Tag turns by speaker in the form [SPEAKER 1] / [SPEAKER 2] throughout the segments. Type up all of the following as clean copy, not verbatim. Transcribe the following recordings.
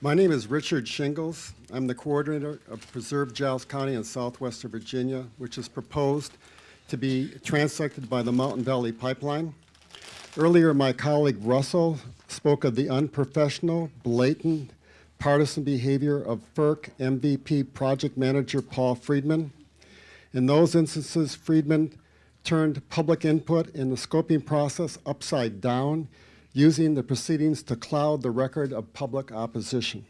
[SPEAKER 1] My name is Richard Shingles. I'm the coordinator of Preserve Giles County in southwestern Virginia, which is proposed to be transected by the Mountain Valley Pipeline. Earlier, my colleague Russell spoke of the unprofessional, blatant, partisan behavior of FERC MVP project manager Paul Friedman. In those instances, Friedman turned public input in the scoping process upside down, using the proceedings to cloud the record of public opposition.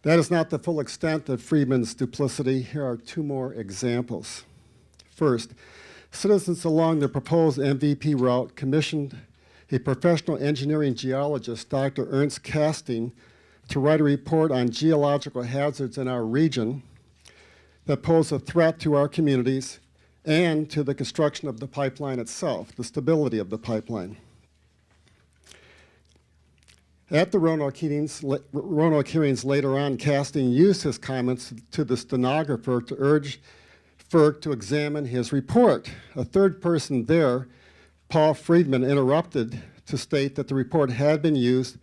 [SPEAKER 1] That is not the full extent of Friedman's duplicity. Here are two more examples. First, citizens along the proposed MVP route commissioned a professional engineering geologist, Dr. Ernst Casting, to write a report on geological hazards in our region that pose a threat to our communities and to the construction of the pipeline itself, the stability of the pipeline. At the Roanoke hearings later on, Casting used his comments to the stenographer to urge FERC to examine his report. A third person there, Paul Friedman, interrupted to state that the report had been used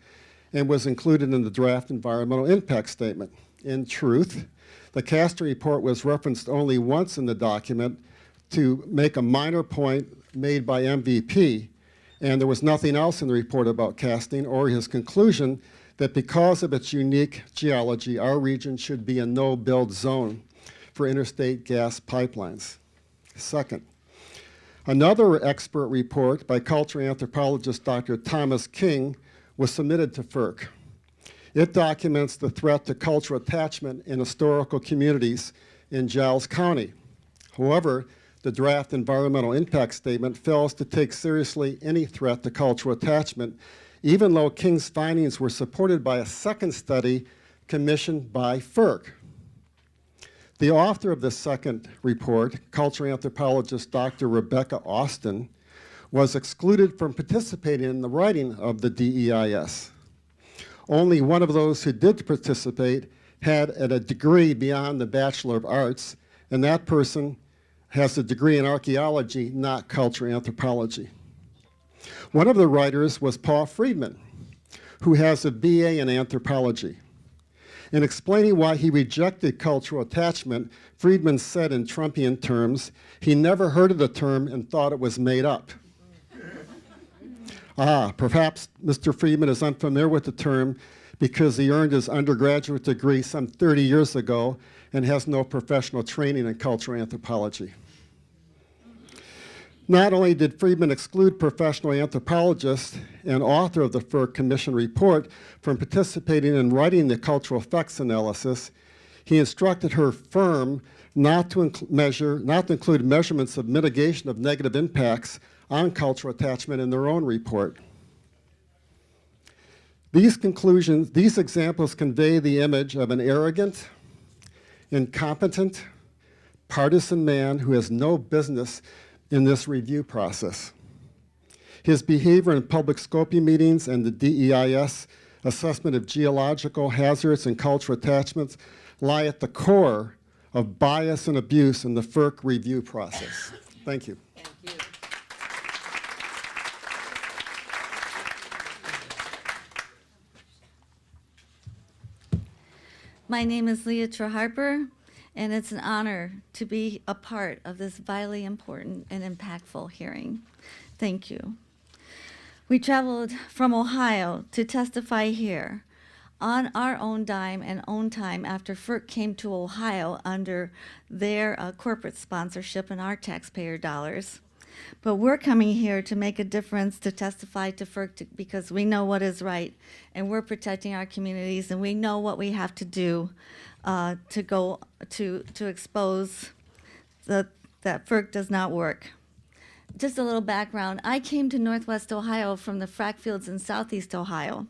[SPEAKER 1] and was included in the draft environmental impact statement. In truth, the Casting report was referenced only once in the document to make a minor point made by MVP, and there was nothing else in the report about Casting or his conclusion that because of its unique geology, our region should be a no-build zone for interstate gas pipelines. Second, another expert report by cultural anthropologist Dr. Thomas King was submitted to FERC. It documents the threat to cultural attachment in historical communities in Giles County. However, the draft environmental impact statement fails to take seriously any threat to cultural attachment, even though King's findings were supported by a second study commissioned by FERC. The author of the second report, cultural anthropologist Dr. Rebecca Austin, was excluded from participating in the writing of the DEIS. Only one of those who did participate had a degree beyond the Bachelor of Arts, and that person has a degree in archaeology, not cultural anthropology. One of the writers was Paul Friedman, who has a BA in anthropology. In explaining why he rejected cultural attachment, Friedman said in Trumpian terms, he never heard of the term and thought it was made up. Perhaps Mr. Friedman is unfamiliar with the term because he earned his undergraduate degree some 30 years ago and has no professional training in cultural anthropology. Not only did Friedman exclude professional anthropologists and author of the FERC Commission report from participating in writing the cultural effects analysis, he instructed her firm not to include measurements of mitigation of negative impacts on cultural attachment in their own report. These examples convey the image of an arrogant, incompetent, partisan man who has no business in this review process. His behavior in public scoping meetings and the DEIS assessment of geological hazards and cultural attachments lie at the core of bias and abuse in the FERC review process. Thank you.
[SPEAKER 2] Thank you. My name is Leah Harper, and it's an honor to be a part of this vitally important and impactful hearing. Thank you. We traveled from Ohio to testify here on our own dime and own time after FERC came to Ohio under their corporate sponsorship and our taxpayer dollars. But we're coming here to make a difference, to testify to FERC because we know what is right, and we're protecting our communities, and we know what we have to do to expose that FERC does not work. Just a little background. I came to Northwest Ohio from the frac fields in Southeast Ohio,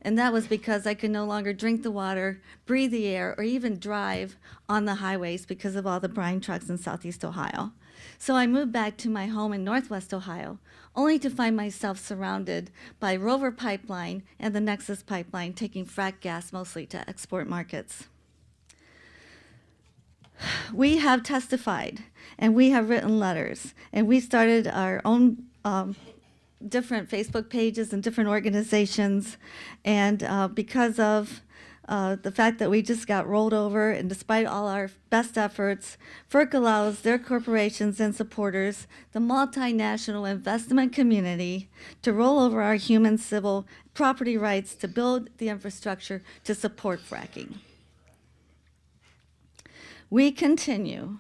[SPEAKER 2] and that was because I could no longer drink the water, breathe the air, or even drive on the highways because of all the brine trucks in Southeast Ohio. So I moved back to my home in Northwest Ohio, only to find myself surrounded by Rover Pipeline and the Nexus Pipeline taking frac gas mostly to export markets. We have testified, and we have written letters, and we started our own different Facebook pages and different organizations, and because of the fact that we just got rolled over, and despite all our best efforts, FERC allows their corporations and supporters, the multinational investment community, to roll over our human civil property rights to build the infrastructure to support fracking. We continue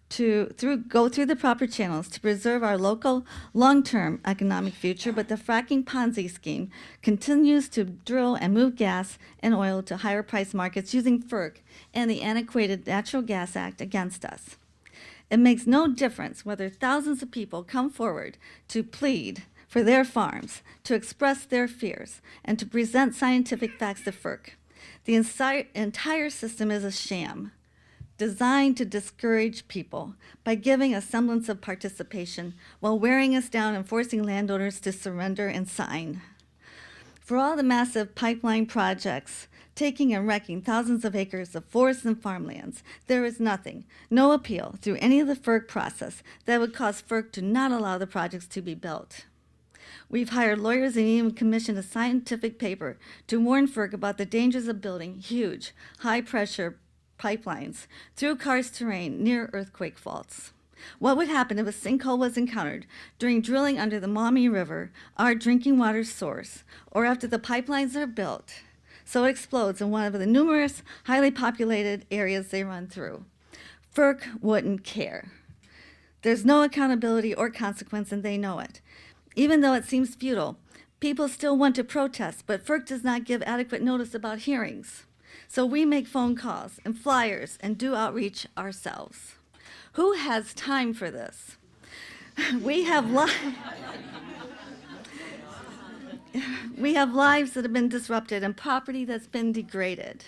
[SPEAKER 2] to go through the proper channels to preserve our local long-term economic future, but the fracking Ponzi scheme continues to drill and move gas and oil to higher price markets using FERC and the antiquated Natural Gas Act against us. It makes no difference whether thousands of people come forward to plead for their farms, to express their fears, and to present scientific facts to FERC. The entire system is a sham, designed to discourage people by giving a semblance of participation while wearing us down and forcing landowners to surrender and sign. For all the massive pipeline projects taking and wrecking thousands of acres of forests and farmlands, there is nothing, no appeal through any of the FERC process that would cause FERC to not allow the projects to be built. We've hired lawyers and even commissioned a scientific paper to warn FERC about the dangers of building huge, high-pressure pipelines through karst terrain near earthquake faults. What would happen if a sinkhole was encountered during drilling under the Maumee River, our drinking water source, or after the pipelines are built, so it explodes in one of the numerous highly populated areas they run through? FERC wouldn't care. There's no accountability or consequence, and they know it. Even though it seems futile, people still want to protest, but FERC does not give adequate notice about hearings. So we make phone calls and flyers and do outreach ourselves. Who has time for this? We have lives that have been disrupted and property that's been degraded.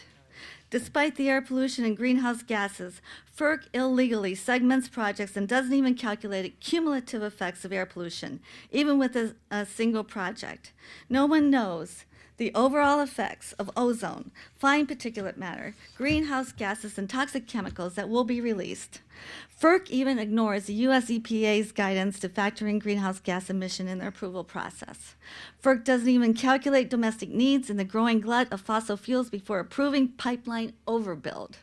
[SPEAKER 2] Despite the air pollution and greenhouse gases, FERC illegally segments projects and doesn't even calculate cumulative effects of air pollution, even with a single project. No one knows the overall effects of ozone, fine particulate matter, greenhouse gases, and toxic chemicals that will be released. FERC even ignores the US EPA's guidance to factor in greenhouse gas emission in their approval process. FERC doesn't even calculate domestic needs in the growing glut of fossil fuels before approving pipeline overbuild.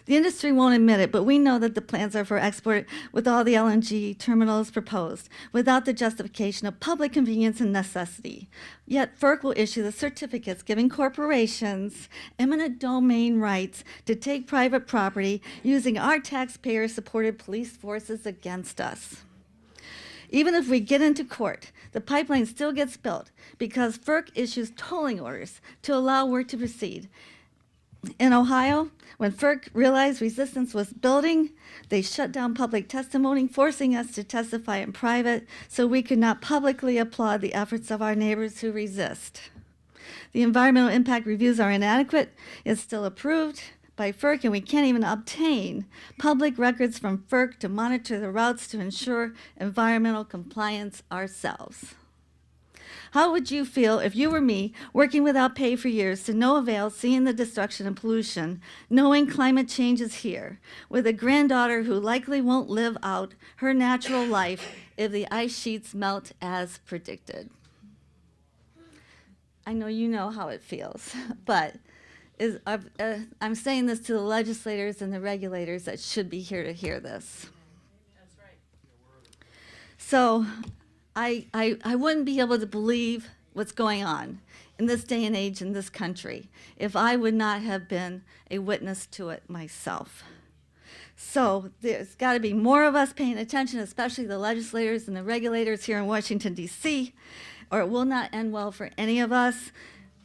[SPEAKER 2] The industry won't admit it, but we know that the plans are for export with all the LNG terminals proposed, without the justification of public convenience and necessity. Yet FERC will issue the certificates giving corporations eminent domain rights to take private property using our taxpayer-supported police forces against us. Even if we get into court, the pipeline still gets built because FERC issues tolling orders to allow work to proceed. In Ohio, when FERC realized resistance was building, they shut down public testimony, forcing us to testify in private so we could not publicly applaud the efforts of our neighbors who resist. The environmental impact reviews are inadequate. It's still approved by FERC, and we can't even obtain public records from FERC to monitor the routes to ensure environmental compliance ourselves. How would you feel if you were me, working without pay for years to no avail, seeing the destruction and pollution, knowing climate change is here, with a granddaughter who likely won't live out her natural life if the ice sheets melt as predicted? I know you know how it feels, but I'm saying this to the legislators and the regulators that should be here to hear this. That's right. So I wouldn't be able to believe what's going on in this day and age in this country if I would not have been a witness to it myself. So there's got to be more of us paying attention, especially the legislators and the regulators here in Washington, D.C., or it will not end well for any of us.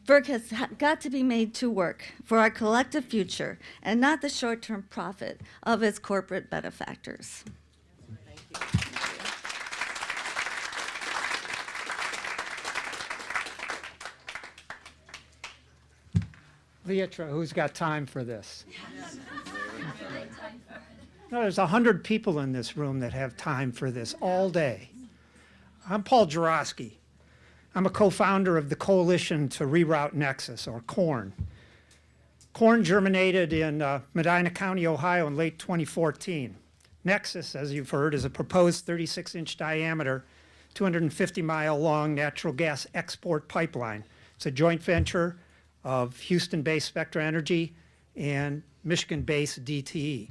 [SPEAKER 2] FERC has got to be made to work for our collective future and not the short-term profit of its corporate benefactors. Thank you.
[SPEAKER 3] Leitra, who's got time for this? No, there's 100 people in this room that have time for this all day. I'm Paul Jarosky. I'm a co-founder of the Coalition to Reroute Nexus, or CORN. CORN germinated in Medina County, Ohio in late 2014. Nexus, as you've heard, is a proposed 36-inch diameter 250-mile-long natural gas export pipeline. It's a joint venture of Houston-based Spectra Energy and Michigan-based DTE.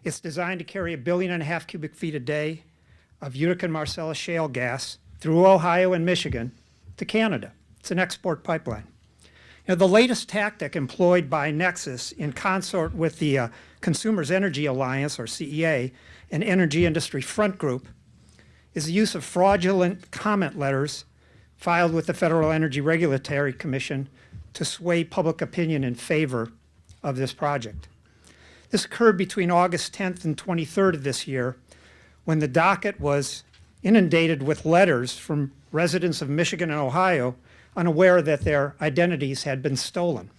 [SPEAKER 3] It's designed to carry 1.5 billion cubic feet a day of Utica and Marcellus shale gas through Ohio and Michigan to Canada. It's an export pipeline. You know, the latest tactic employed by Nexus in consort with the Consumers Energy Alliance, or CEA, and Energy Industry Front Group is the use of fraudulent comment letters filed with the Federal Energy Regulatory Commission to sway public opinion in favor of this project. This occurred between August 10th and 23rd of this year, when the docket was inundated with letters from residents of Michigan and Ohio unaware that their identities had been stolen.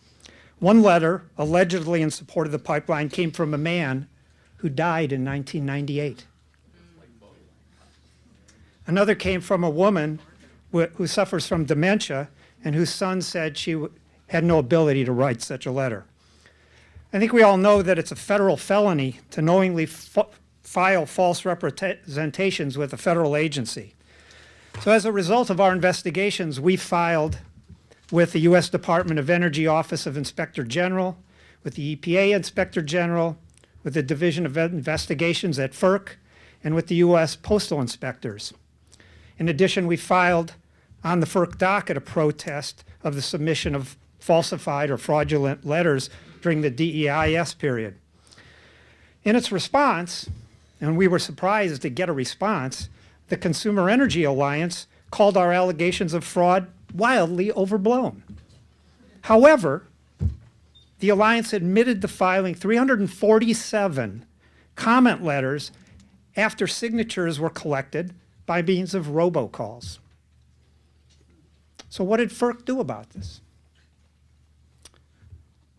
[SPEAKER 3] One letter, allegedly in support of the pipeline, came from a man who died in 1998. Another came from a woman who suffers from dementia and whose son said she had no ability to write such a letter. I think we all know that it's a federal felony to knowingly file false representations with a federal agency. So as a result of our investigations, we filed with the U.S. Department of Energy Office of Inspector General, with the EPA Inspector General, with the Division of Investigations at FERC, and with the U.S. Postal Inspectors. In addition, we filed on the FERC docket a protest of the submission of falsified or fraudulent letters during the DEIS period. In its response, and we were surprised to get a response, the Consumer Energy Alliance called our allegations of fraud wildly overblown. However, the Alliance admitted to filing 347 comment letters after signatures were collected by means of robocalls. So what did FERC do about this?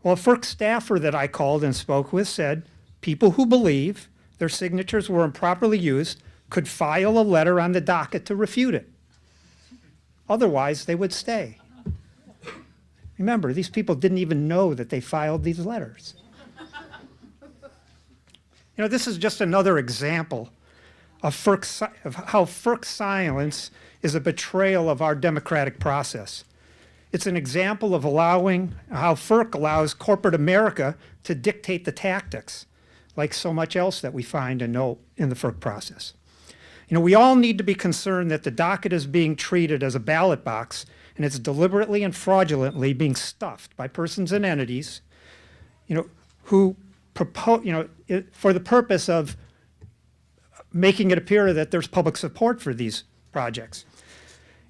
[SPEAKER 3] Well, a FERC staffer that I called and spoke with said people who believe their signatures were improperly used could file a letter on the docket to refute it. Otherwise, they would stay. Remember, these people didn't even know that they filed these letters. You know, this is just another example of how FERC silence is a betrayal of our democratic process. It's an example of how FERC allows corporate America to dictate the tactics, like so much else that we find and know in the FERC process. You know, we all need to be concerned that the docket is being treated as a ballot box, and it's deliberately and fraudulently being stuffed by persons and entities, you know, who propose, you know, for the purpose of making it appear that there's public support for these projects.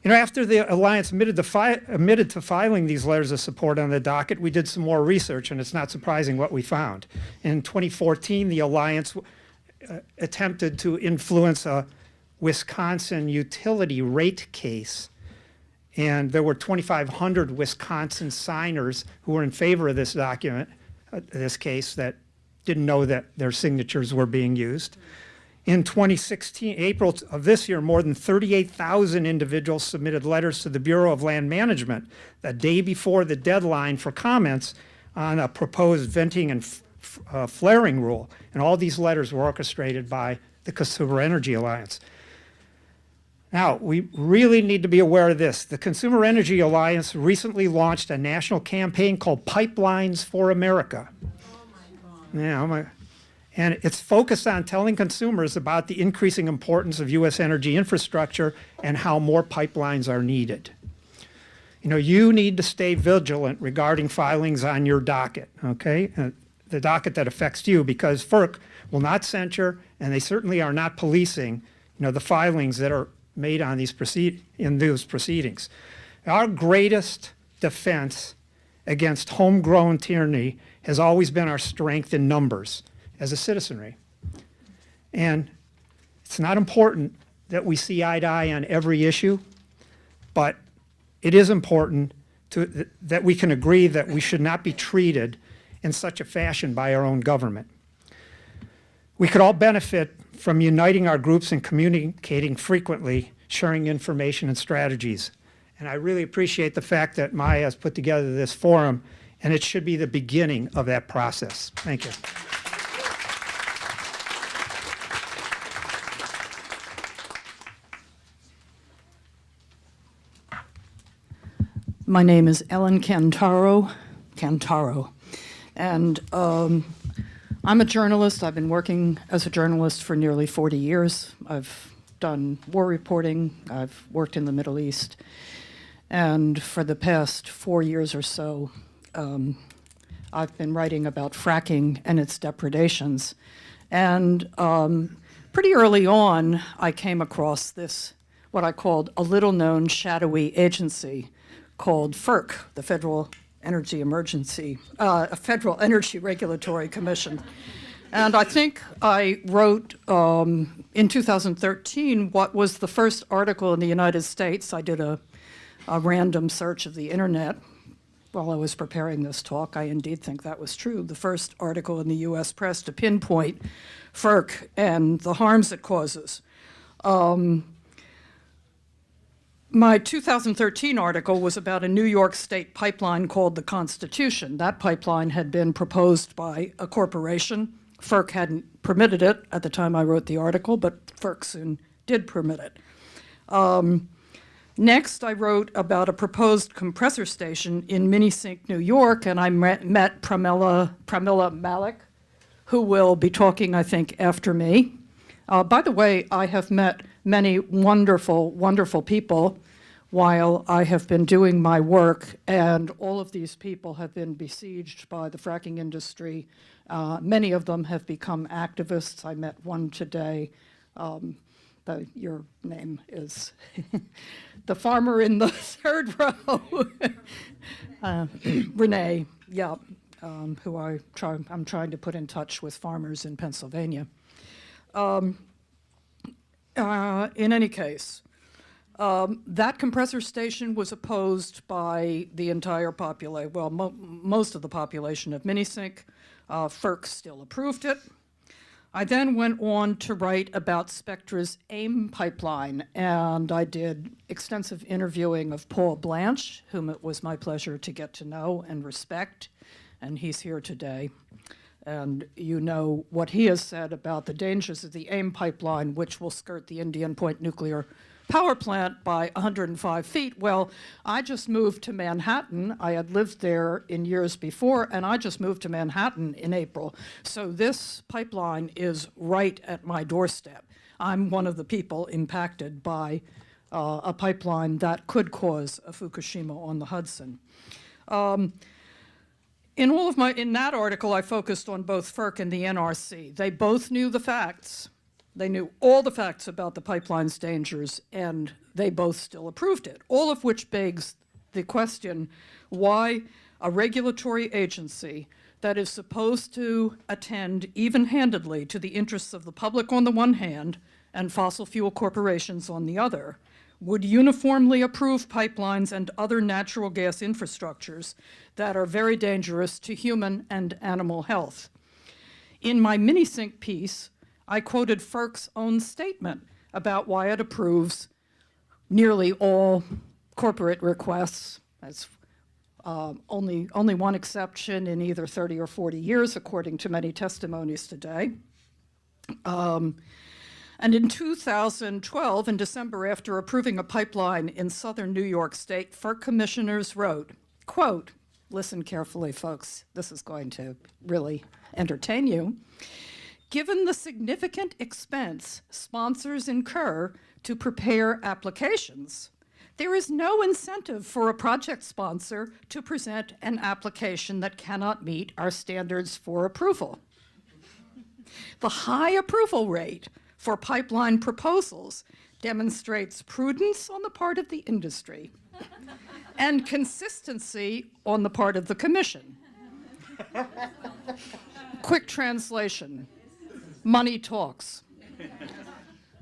[SPEAKER 3] You know, after the Alliance admitted to filing these letters of support on the docket, we did some more research, and it's not surprising what we found. In 2014, the Alliance attempted to influence a Wisconsin utility rate case, and there were 2,500 Wisconsin signers who were in favor of this document, this case, that didn't know that their signatures were being used. In 2016, April of this year, more than 38,000 individuals submitted letters to the Bureau of Land Management the day before the deadline for comments on a proposed venting and flaring rule. And all these letters were orchestrated by the Consumer Energy Alliance. Now, we really need to be aware of this. The Consumer Energy Alliance recently launched a national campaign called Pipelines for America. Yeah, and it's focused on telling consumers about the increasing importance of U.S. energy infrastructure and how more pipelines are needed. You know, you need to stay vigilant regarding filings on your docket, okay? The docket that affects you, because FERC will not censure, and they certainly are not policing, you know, the filings that are made on these those proceedings. Our greatest defense against homegrown tyranny has always been our strength in numbers as a citizenry. And it's not important that we see eye to eye on every issue, but it is important that we can agree that we should not be treated in such a fashion by our own government. We could all benefit from uniting our groups and communicating frequently, sharing information and strategies. And I really appreciate the fact that Maya has put together this forum, and it should be the beginning of that process. Thank you.
[SPEAKER 4] My name is Ellen Kentaro, and I'm a journalist. I've been working as a journalist for nearly 40 years. I've done war reporting. I've worked in the Middle East. And for the past 4 years or so, I've been writing about fracking and its depredations. And pretty early on, I came across this, what I called a little-known shadowy agency called FERC, the Federal Energy Regulatory Commission. And I think I wrote in 2013 what was the first article in the United States. I did a random search of the internet while I was preparing this talk. I indeed think that was true. The first article in the US press to pinpoint FERC and the harms it causes. My 2013 article was about a New York State pipeline called the Constitution. That pipeline had been proposed by a corporation. FERC hadn't permitted it at the time I wrote the article, but FERC soon did permit it. Next, I wrote about a proposed compressor station in Minisink, New York, and I met Pramila Malik, who will be talking, I think, after me. By the way, I have met many wonderful, wonderful people while I have been doing my work, and all of these people have been besieged by the fracking industry. Many of them have become activists. I met one today. Your name is the farmer in the third row, Renee, yeah, who I'm trying to put in touch with farmers in Pennsylvania. In any case, that compressor station was opposed by the entire population, well, most of the population of Minisink. FERC still approved it. I then went on to write about Spectra's AIM pipeline, and I did extensive interviewing of Paul Blanc, whom it was my pleasure to get to know and respect, and he's here today. And you know what he has said about the dangers of the AIM pipeline, which will skirt the Indian Point nuclear power plant by 105 feet. Well, I just moved to Manhattan. I had lived there in years before, and I just moved to Manhattan in April. So this pipeline is right at my doorstep. I'm one of the people impacted by a pipeline that could cause a Fukushima on the Hudson. In that article, I focused on both FERC and the NRC. They both knew the facts. They knew all the facts about the pipeline's dangers, and they both still approved it, all of which begs the question why a regulatory agency that is supposed to attend even-handedly to the interests of the public on the one hand and fossil fuel corporations on the other would uniformly approve pipelines and other natural gas infrastructures that are very dangerous to human and animal health. In my Minisink piece, I quoted FERC's own statement about why it approves nearly all corporate requests. That's only one exception in either 30 or 40 years, according to many testimonies today. And in 2012, in December, after approving a pipeline in southern New York State, FERC commissioners wrote, quote, listen carefully, folks, this is going to really entertain you. Given the significant expense sponsors incur to prepare applications, there is no incentive for a project sponsor to present an application that cannot meet our standards for approval. The high approval rate for pipeline proposals demonstrates prudence on the part of the industry and consistency on the part of the commission. Quick translation. Money talks.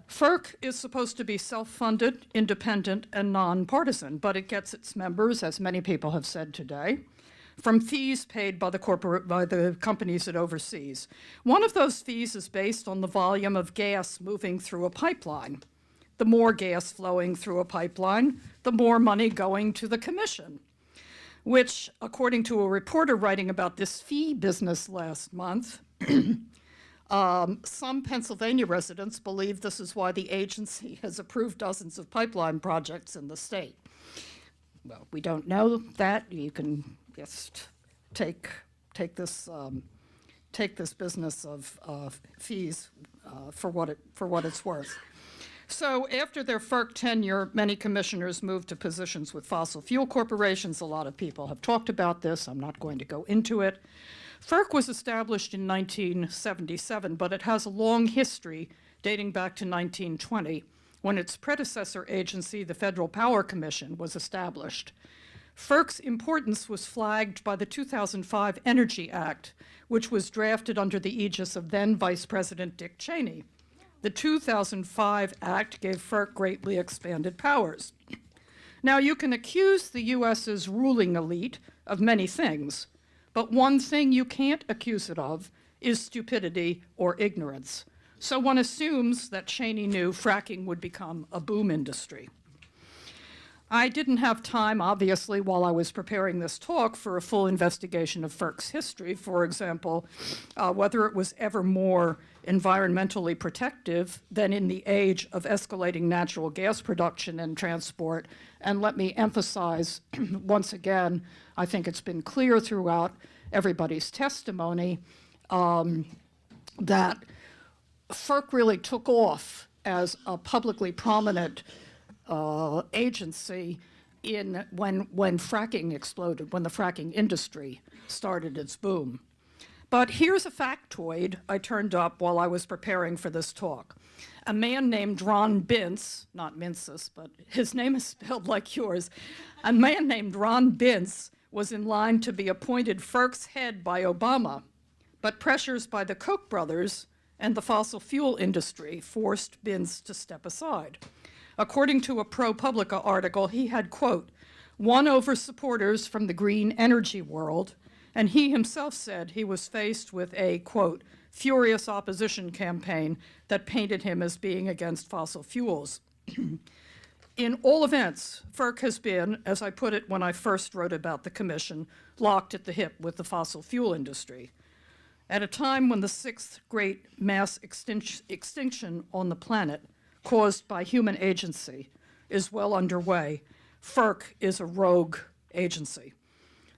[SPEAKER 4] FERC is supposed to be self-funded, independent, and nonpartisan, but it gets its members, as many people have said today, from fees paid by the companies it oversees. One of those fees is based on the volume of gas moving through a pipeline. The more gas flowing through a pipeline, the more money going to the commission, which, according to a reporter writing about this fee business last month, some Pennsylvania residents believe this is why the agency has approved dozens of pipeline projects in the state. well, we don't know that. You can just take this business of fees for what it's worth. So after their FERC tenure, many commissioners moved to positions with fossil fuel corporations. A lot of people have talked about this. I'm not going to go into it. FERC was established in 1977, but it has a long history dating back to 1920, when its predecessor agency, the Federal Power Commission, was established. FERC's importance was flagged by the 2005 Energy Act, which was drafted under the aegis of then Vice President Dick Cheney. The 2005 Act gave FERC greatly expanded powers. Now, you can accuse the U.S.'s ruling elite of many things, but one thing you can't accuse it of is stupidity or ignorance. So one assumes that Cheney knew fracking would become a boom industry. I didn't have time, obviously, while I was preparing this talk for a full investigation of FERC's history, for example, whether it was ever more environmentally protective than in the age of escalating natural gas production and transport. And let me emphasize, once again, I think it's been clear throughout everybody's testimony that FERC really took off as a publicly prominent agency when fracking exploded, when the fracking industry started its boom. But here's a factoid I turned up while I was preparing for this talk. A man named Ron Bintz, not Mincis, but his name is spelled like yours. A man named Ron Bintz was in line to be appointed FERC's head by Obama, but pressures by the Koch brothers and the fossil fuel industry forced Bintz to step aside. According to a ProPublica article, he had, quote, won over supporters from the green energy world, and he himself said he was faced with a, quote, furious opposition campaign that painted him as being against fossil fuels. In all events, FERC has been, as I put it when I first wrote about the commission, locked at the hip with the fossil fuel industry. At a time when the sixth great mass extinction on the planet, caused by human agency, is well underway, FERC is a rogue agency.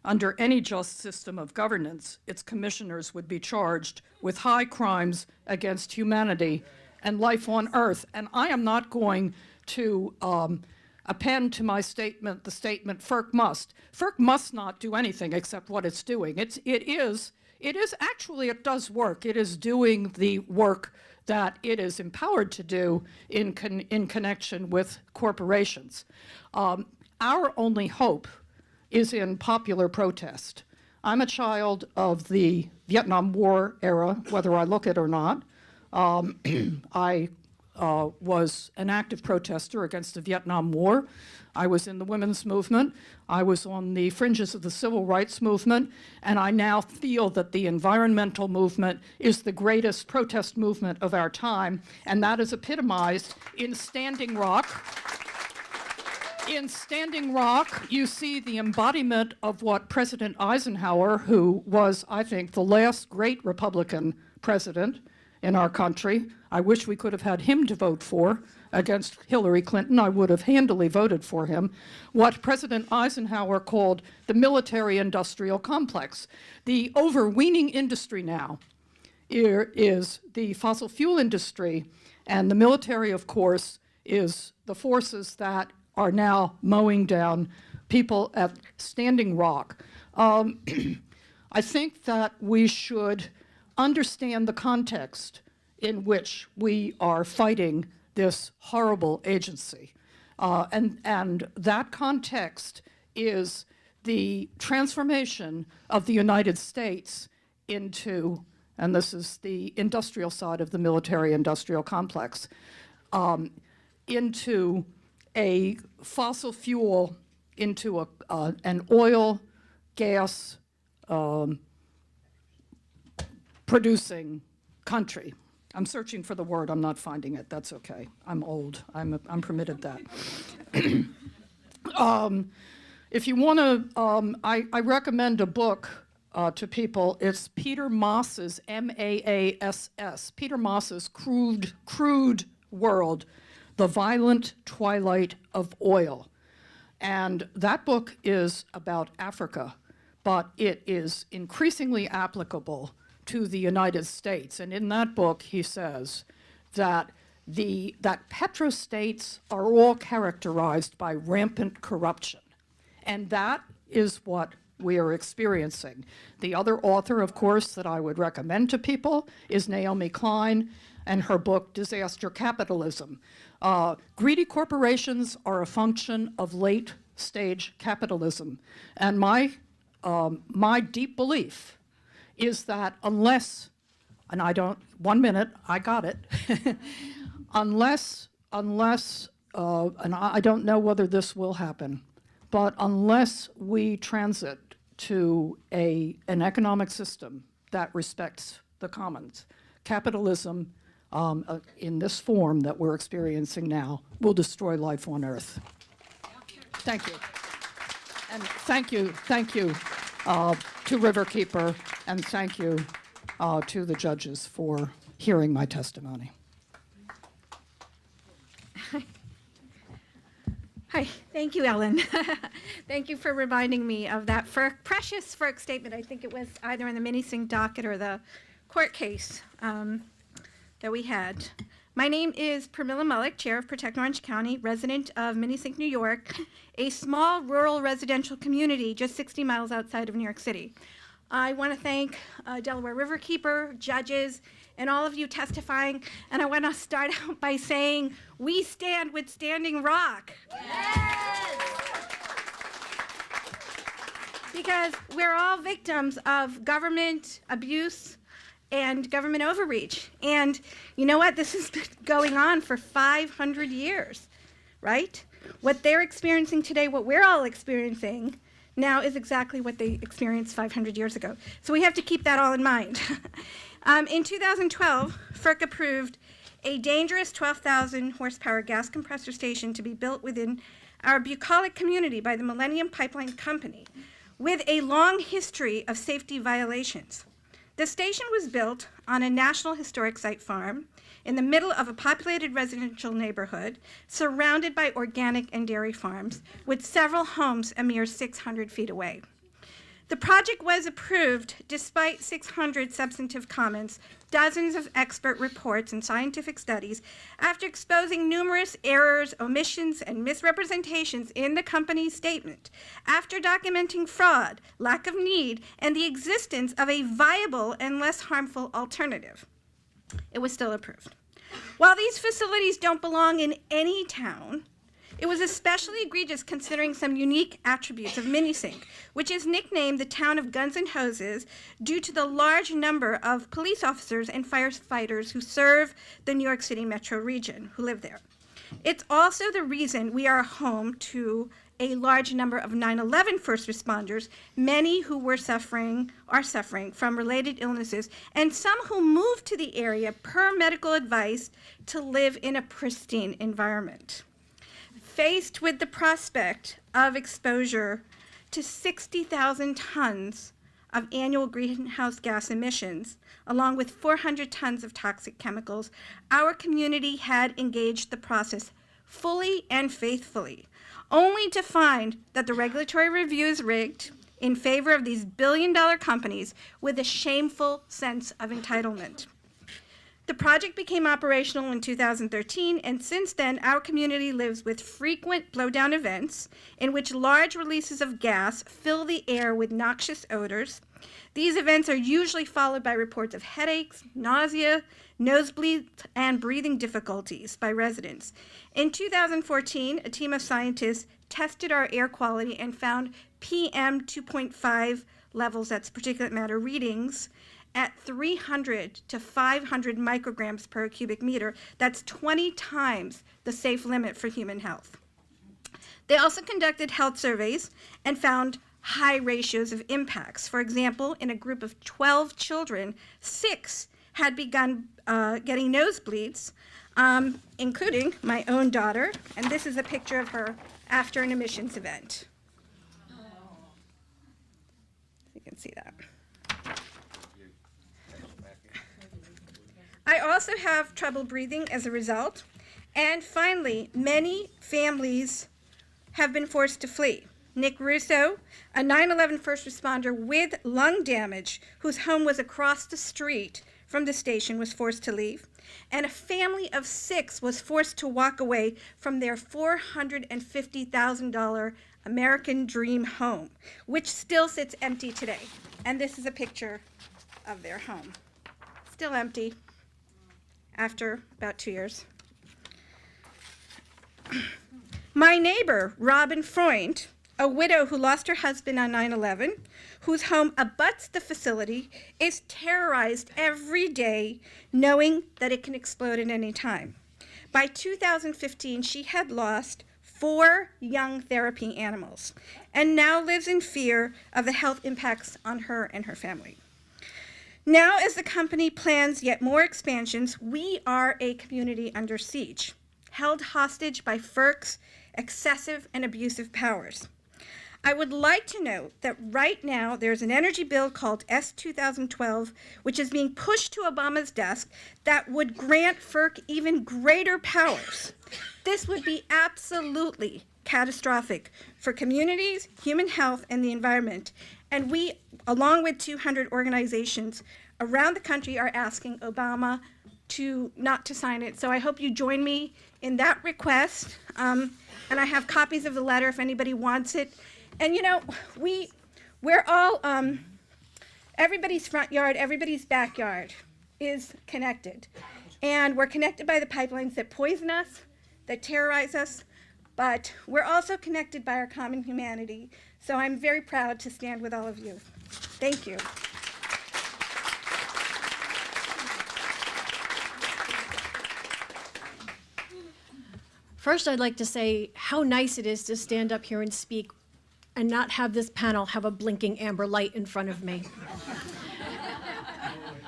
[SPEAKER 4] Under any just system of governance, its commissioners would be charged with high crimes against humanity and life on Earth. And I am not going to append to my statement the statement FERC must. FERC must not do anything except what it's doing. It does work. It is doing the work that it is empowered to do in connection with corporations. Our only hope is in popular protest. I'm a child of the Vietnam War era, whether I look it or not. I was an active protester against the Vietnam War. I was in the women's movement. I was on the fringes of the civil rights movement, and I now feel that the environmental movement is the greatest protest movement of our time, and that is epitomized in Standing Rock. In Standing Rock, you see the embodiment of what President Eisenhower, who was, I think, the last great Republican president in our country. I wish we could have had him to vote for against Hillary Clinton. I would have handily voted for him. What President Eisenhower called the military-industrial complex. The overweening industry now is the fossil fuel industry, and the military, of course, is the forces that are now mowing down people at Standing Rock. I think that we should understand the context in which we are fighting this horrible agency. And that context is the transformation of the United States into, and this is the industrial side of the military-industrial complex, into a fossil fuel, into an oil, gas producing country. I'm searching for the word, I'm not finding it, that's okay. I'm old, I'm permitted that. If you want to, I recommend a book to people. It's Peter Maas's, M-A-A-S-S, Peter Maas's Crude World, The Violent Twilight of Oil. And that book is about Africa, but it is increasingly applicable to the United States. And in that book, he says that that petrostates are all characterized by rampant corruption. And that is what we are experiencing. The other author, of course, that I would recommend to people is Naomi Klein and her book, Disaster Capitalism. Greedy corporations are a function of late-stage capitalism. And my deep belief is that unless, and I don't, 1 minute, I got it, unless, and I don't know whether this will happen, but unless we transit to an economic system that respects the commons, capitalism in this form that we're experiencing now will destroy life on Earth. Thank you. And thank you to Riverkeeper, and thank you to the judges for hearing my testimony.
[SPEAKER 5] Hi, thank you, Ellen. Thank you for reminding me of that precious FERC statement. I think it was either in the Minisink docket or the court case that we had. My name is Millimolar, Chair of Protect Orange County, resident of Minisink, New York, a small rural residential community just 60 miles outside of New York City. I want to thank Delaware Riverkeeper, judges, and all of you testifying. And I want to start out by saying, we stand with Standing Rock. Yes! Because we're all victims of government abuse and government overreach. And you know what? This has been going on for 500 years, right? What they're experiencing today, what we're all experiencing now is exactly what they experienced 500 years ago. So we have to keep that all in mind. In 2012, FERC approved a dangerous 12,000 horsepower gas compressor station to be built within our bucolic community by the Millennium Pipeline Company with a long history of safety violations. The station was built on a National Historic Site farm in the middle of a populated residential neighborhood surrounded by organic and dairy farms with several homes a mere 600 feet away. The project was approved despite 600 substantive comments, dozens of expert reports and scientific studies, after exposing numerous errors, omissions, and misrepresentations in the company's statement, after documenting fraud, lack of need, and the existence of a viable and less harmful alternative. It was still approved. While these facilities don't belong in any town, it was especially egregious considering some unique attributes of Minisink, which is nicknamed the town of guns and hoses due to the large number of police officers and firefighters who serve the New York City metro region, who live there. It's also the reason we are home to a large number of 9/11 first responders, many who are suffering from related illnesses, and some who moved to the area per medical advice to live in a pristine environment. Faced with the prospect of exposure to 60,000 tons of annual greenhouse gas emissions, along with 400 tons of toxic chemicals, our community had engaged the process fully and faithfully, only to find that the regulatory review is rigged in favor of these billion-dollar companies with a shameful sense of entitlement. The project became operational in 2013, and since then, our community lives with frequent blowdown events in which large releases of gas fill the air with noxious odors. These events are usually followed by reports of headaches, nausea, nosebleeds, and breathing difficulties by residents. In 2014, a team of scientists tested our air quality and found PM 2.5 levels, that's particulate matter readings, at 300 to 500 micrograms per cubic meter. That's 20 times the safe limit for human health. They also conducted health surveys and found high ratios of impacts. For example, in a group of 12 children, 6 had begun getting nosebleeds, including my own daughter, and this is a picture of her after an emissions event. You can see that. I also have trouble breathing as a result. And finally, many families have been forced to flee. Nick Russo, a 9/11 first responder with lung damage, whose home was across the street from the station, was forced to leave. And a family of 6 was forced to walk away from their $450,000 American dream home, which still sits empty today. And this is a picture of their home. Still empty after about 2 years. My neighbor, Robin Freund, a widow who lost her husband on 9/11, whose home abuts the facility, is terrorized every day knowing that it can explode at any time. By 2015, she had lost 4 young therapy animals and now lives in fear of the health impacts on her and her family. Now, as the company plans yet more expansions, we are a community under siege, held hostage by FERC's excessive and abusive powers. I would like to note that right now there's an energy bill called S 2012, which is being pushed to Obama's desk, that would grant FERC even greater powers. This would be absolutely catastrophic for communities, human health, and the environment. And we, along with 200 organizations around the country, are asking Obama not to sign it. So I hope you join me in that request. And I have copies of the letter if anybody wants it. And you know, we're all, everybody's front yard, everybody's backyard is connected. And we're connected by the pipelines that poison us, that terrorize us, but we're also connected by our common humanity. So I'm very proud to stand with all of you. Thank you.
[SPEAKER 6] First, I'd like to say how nice it is to stand up here and speak and not have this panel have a blinking amber light in front of me.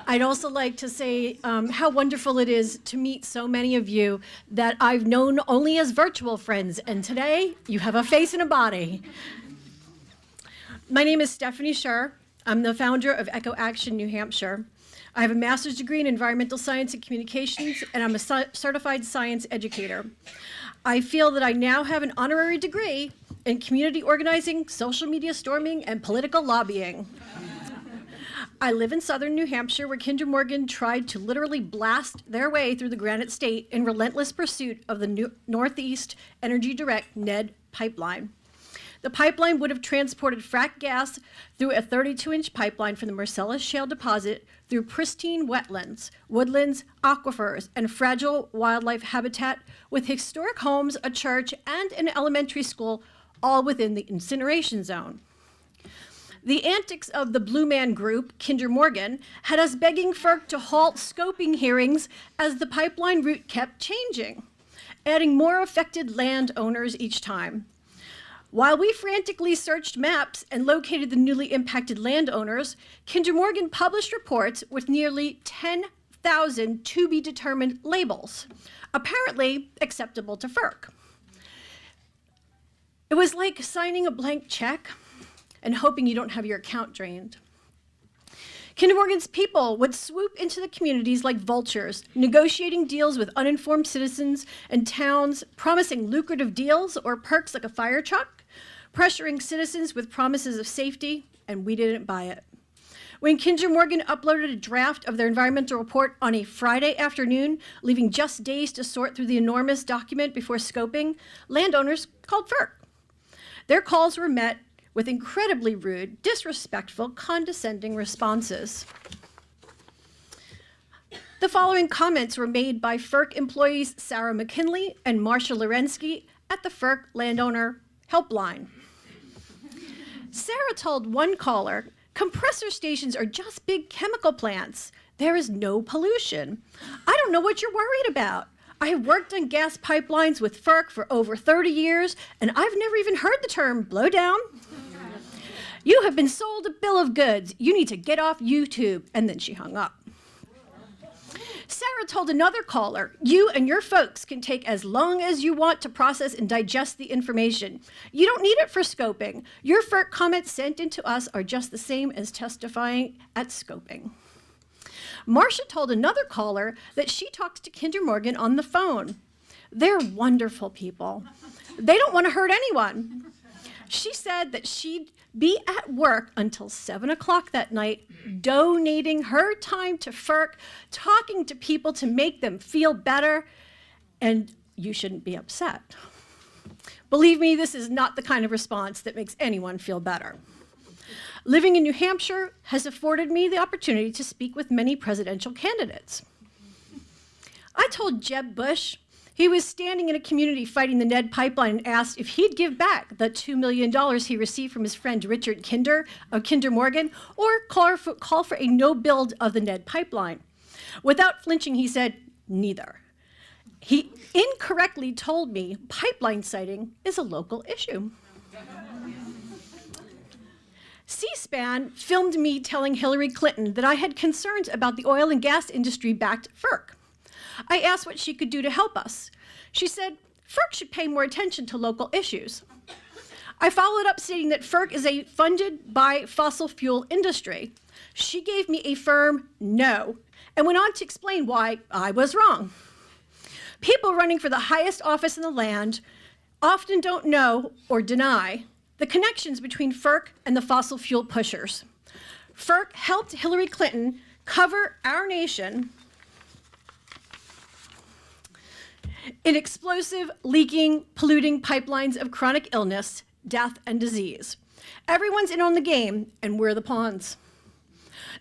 [SPEAKER 6] I'd also like to say how wonderful it is to meet so many of you that I've known only as virtual friends, and today you have a face and a body. My name is Stephanie Scher. I'm the founder of Echo Action New Hampshire. I have a master's degree in environmental science and communications, and I'm a certified science educator. I feel that I now have an honorary degree in community organizing, social media storming, and political lobbying. I live in southern New Hampshire, where Kinder Morgan tried to literally blast their way through the Granite State in relentless pursuit of the Northeast Energy Direct NED pipeline. The pipeline would have transported frack gas through a 32-inch pipeline from the Marcellus Shale deposit through pristine wetlands, woodlands, aquifers, and fragile wildlife habitat with historic homes, a church, and an elementary school, all within the incineration zone. The antics of the Blue Man Group, Kinder Morgan, had us begging FERC to halt scoping hearings as the pipeline route kept changing, adding more affected landowners each time. While we frantically searched maps and located the newly impacted landowners, Kinder Morgan published reports with nearly 10,000 to-be-determined labels, apparently acceptable to FERC. It was like signing a blank check and hoping you don't have your account drained. Kinder Morgan's people would swoop into the communities like vultures, negotiating deals with uninformed citizens and towns, promising lucrative deals or perks like a fire truck, pressuring citizens with promises of safety, and we didn't buy it. When Kinder Morgan uploaded a draft of their environmental report on a Friday afternoon, leaving just days to sort through the enormous document before scoping, landowners called FERC. Their calls were met with incredibly rude, disrespectful, condescending responses. The following comments were made by FERC employees Sarah McKinley and Marcia Lorensky at the FERC Landowner Helpline. Sarah told one caller, "Compressor stations are just big chemical plants. There is no pollution. I don't know what you're worried about. I have worked on gas pipelines with FERC for over 30 years, and I've never even heard the term blowdown. You have been sold a bill of goods. You need to get off YouTube." And then she hung up. Sarah told another caller, "You and your folks can take as long as you want to process and digest the information. You don't need it for scoping. Your FERC comments sent in to us are just the same as testifying at scoping." Marcia told another caller that she talks to Kinder Morgan on the phone. They're wonderful people. They don't want to hurt anyone. She said that she'd be at work until 7 o'clock that night, donating her time to FERC, talking to people to make them feel better, and you shouldn't be upset. Believe me, this is not the kind of response that makes anyone feel better. Living in New Hampshire has afforded me the opportunity to speak with many presidential candidates. I told Jeb Bush he was standing in a community fighting the Ned Pipeline and asked if he'd give back the $2 million he received from his friend Richard Kinder of Kinder Morgan, or call for a no build of the Ned Pipeline. Without flinching, he said, neither. He incorrectly told me pipeline siting is a local issue. C-SPAN filmed me telling Hillary Clinton that I had concerns about the oil and gas industry backed FERC. I asked what she could do to help us. She said, FERC should pay more attention to local issues. I followed up stating that FERC is funded by fossil fuel industry. She gave me a firm no, and went on to explain why I was wrong. People running for the highest office in the land often don't know or deny the connections between FERC and the fossil fuel pushers. FERC helped Hillary Clinton cover our nation in explosive, leaking, polluting pipelines of chronic illness, death, and disease. Everyone's in on the game, and we're the pawns.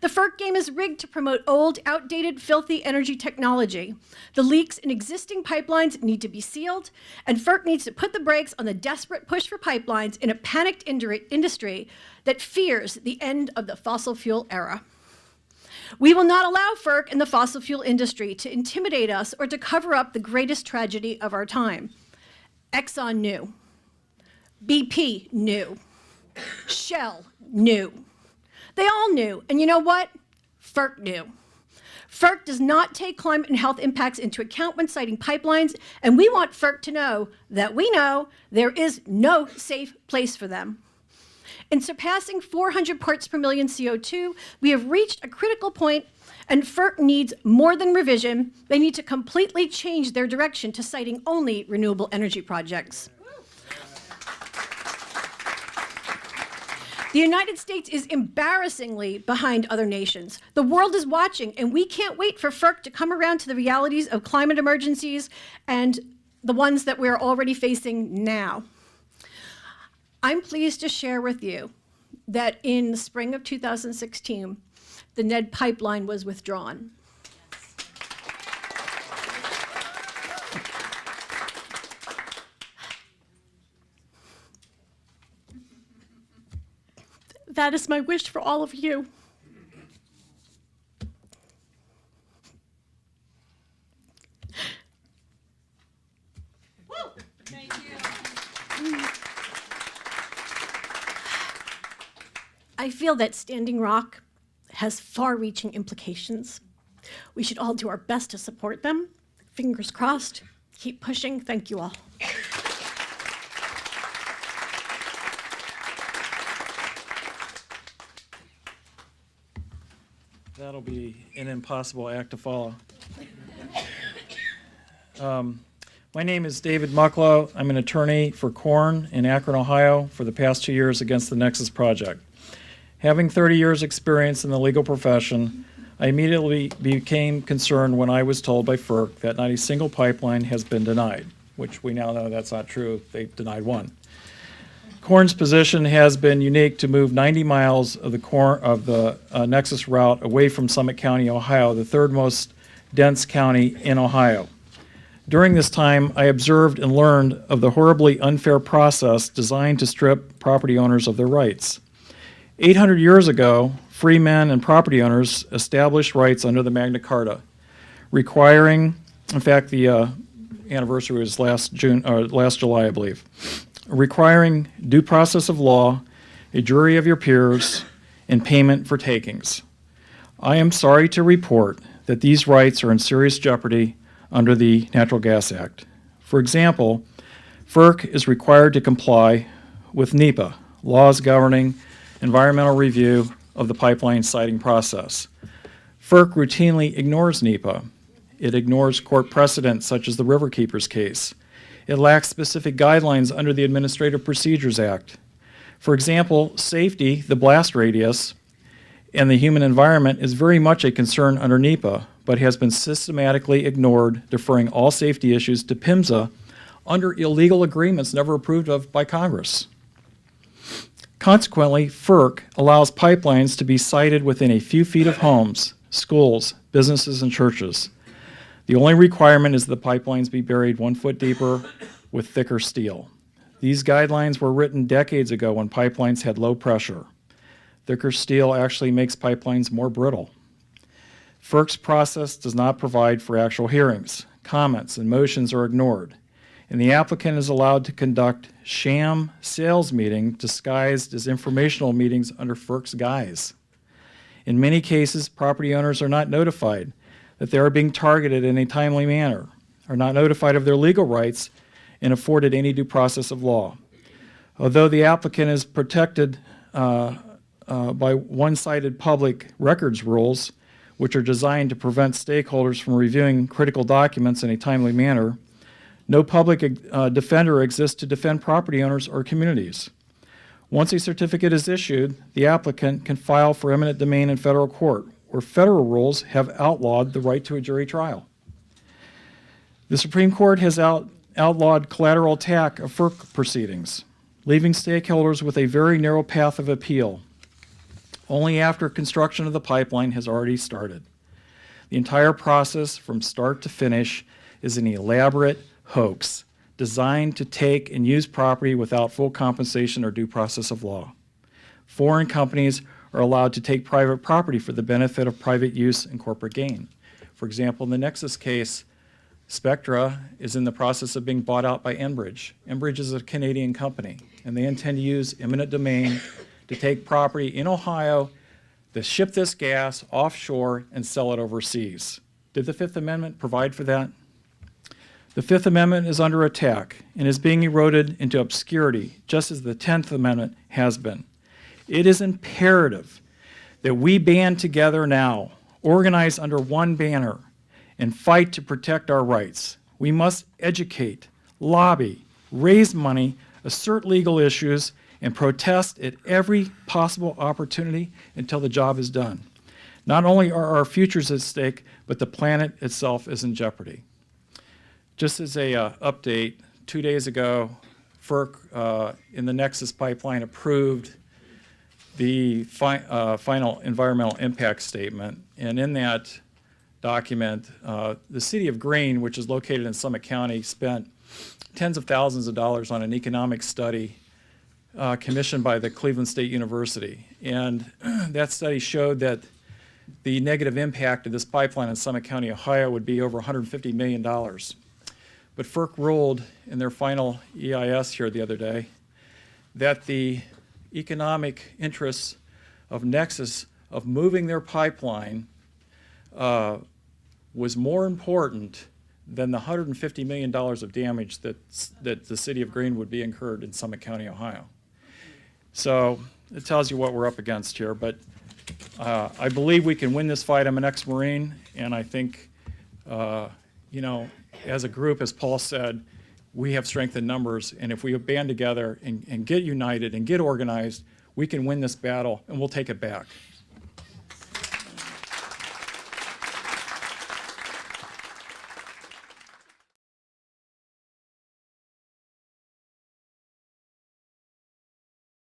[SPEAKER 6] The FERC game is rigged to promote old, outdated, filthy energy technology. The leaks in existing pipelines need to be sealed, and FERC needs to put the brakes on the desperate push for pipelines in a panicked industry that fears the end of the fossil fuel era. We will not allow FERC and the fossil fuel industry to intimidate us or to cover up the greatest tragedy of our time. Exxon knew. BP knew. Shell knew. They all knew, and you know what? FERC knew. FERC does not take climate and health impacts into account when siting pipelines, and we want FERC to know that we know there is no safe place for them. In surpassing 400 parts per million CO2, we have reached a critical point, and FERC needs more than revision. They need to completely change their direction to siting only renewable energy projects. The United States is embarrassingly behind other nations. The world is watching, and we can't wait for FERC to come around to the realities of climate emergencies and the ones that we're already facing now. I'm pleased to share with you that in the spring of 2016, the Ned Pipeline was withdrawn. That is my wish for all of you.
[SPEAKER 2] Thank you.
[SPEAKER 6] I feel that Standing Rock has far-reaching implications. We should all do our best to support them. Fingers crossed. Keep pushing. Thank you all.
[SPEAKER 7] That'll be an impossible act to follow. My name is David McLeod. I'm an attorney for Korn in Akron, Ohio for the past 2 years against the Nexus Project. Having 30 years experience in the legal profession, I immediately became concerned when I was told by FERC that not a single pipeline has been denied, which we now know that's not true. They denied one. Korn's position has been unique to move 90 miles of the Nexus route away from Summit County, Ohio, the third most dense county in Ohio. During this time, I observed and learned of the horribly unfair process designed to strip property owners of their rights. 800 years ago, free men and property owners established rights under the Magna Carta, requiring, in fact, the anniversary was last July, I believe, requiring due process of law, a jury of your peers, and payment for takings. I am sorry to report that these rights are in serious jeopardy under the Natural Gas Act. For example, FERC is required to comply with NEPA, laws governing environmental review of the pipeline siting process. FERC routinely ignores NEPA It ignores court precedent, such as the Riverkeeper's case. It lacks specific guidelines under the Administrative Procedures Act. For example, safety, the blast radius, and the human environment is very much a concern under NEPA, but has been systematically ignored, deferring all safety issues to PIMSA under illegal agreements never approved of by Congress. Consequently, FERC allows pipelines to be sited within a few feet of homes, schools, businesses, and churches. The only requirement is the pipelines be buried 1 foot deeper with thicker steel. These guidelines were written decades ago when pipelines had low pressure. Thicker steel actually makes pipelines more brittle. FERC's process does not provide for actual hearings. Comments and motions are ignored, and the applicant is allowed to conduct sham sales meetings disguised as informational meetings under FERC's guise. In many cases, property owners are not notified that they are being targeted in a timely manner, are not notified of their legal rights, and afforded any due process of law. Although the applicant is protected by one-sided public records rules, which are designed to prevent stakeholders from reviewing critical documents in a timely manner, no public defender exists to defend property owners or communities. Once a certificate is issued, the applicant can file for eminent domain in federal court, where federal rules have outlawed the right to a jury trial. The Supreme Court has outlawed collateral attack of FERC proceedings, leaving stakeholders with a very narrow path of appeal, only after construction of the pipeline has already started. The entire process from start to finish is an elaborate hoax designed to take and use property without full compensation or due process of law. Foreign companies are allowed to take private property for the benefit of private use and corporate gain. For example, in the Nexus case, Spectra is in the process of being bought out by Enbridge. Enbridge is a Canadian company, and they intend to use eminent domain to take property in Ohio, to ship this gas offshore and sell it overseas. Did the Fifth Amendment provide for that? The Fifth Amendment is under attack and is being eroded into obscurity, just as the 10th Amendment has been. It is imperative that we band together now, organize under one banner, and fight to protect our rights. We must educate, lobby, raise money, assert legal issues, and protest at every possible opportunity until the job is done. Not only are our futures at stake, but the planet itself is in jeopardy. Just as a update, 2 days ago, FERC in the Nexus pipeline approved the final environmental impact statement, and in that document, the city of Greene, which is located in Summit County, spent tens of thousands of dollars on an economic study commissioned by the Cleveland State University. And that study showed that the negative impact of this pipeline in Summit County, Ohio would be over $150 million. But FERC ruled in their final EIS here the other day that the economic interests of Nexus of moving their pipeline was more important than the $150 million of damage that the city of Greene would be incurred in Summit County, Ohio. So it tells you what we're up against here, but I believe we can win this fight. I'm an ex-Marine, and I think, as a group, as Paul said, we have strength in numbers, and if we band together and get united and get organized, we can win this battle, and we'll take it back.